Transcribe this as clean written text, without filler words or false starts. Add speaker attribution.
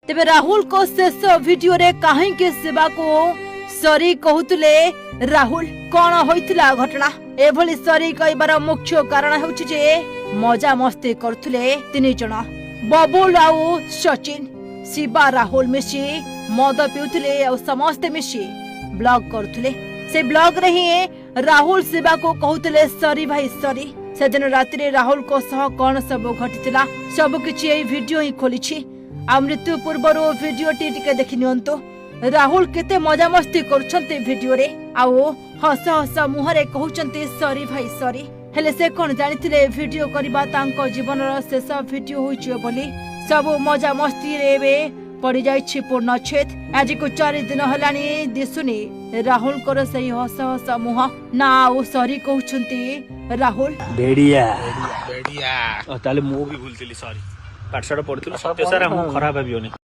Speaker 1: तेबे राहुल को शेष वीडियो रे कहीं के सेवा को सॉरी कहूतले राहुल कौन होइतिला घटना एभली सॉरी कहबार मुख्य कारण हेउछि जे मजा मस्ती करथुले तीन जण बबुल आउ सचिन शिवा राहुल मिशी मद पिउथले और समस्त मिशी ब्लॉग करथुले से ब्लॉग रे ही राहुल शिवा को कहूतले सॉरी भाई सॉरी से दिन राति रे राहुल को सह कौन सब घटितिला सब किछि एई वीडियो ही खोलिछि आ मृत्यु पूर्व वीडियो टी देखि नियंतो राहुल केते मजा मस्ती करछन्ते वीडियो रे आउ हस हस मुहरे कहउछन्ते सॉरी भाई सॉरी हेले से कोन जानिथिले वीडियो करबा तांको जीवन रो शेष वीडियो होइछियो बोली सब मजा मस्ती रे बे पड़ी जाइछि पूर्णच्छेद आज को 4 दिन हलानी दिसुनी राहुल कर सही हस हस मुह ना ओ सॉरी कहउछन्ते राहुल
Speaker 2: बेडिया बेडिया ताले मो भी भूलतिली सॉरी पाठशाला पढुतले सत्य सारा हम खराब भाबियोनी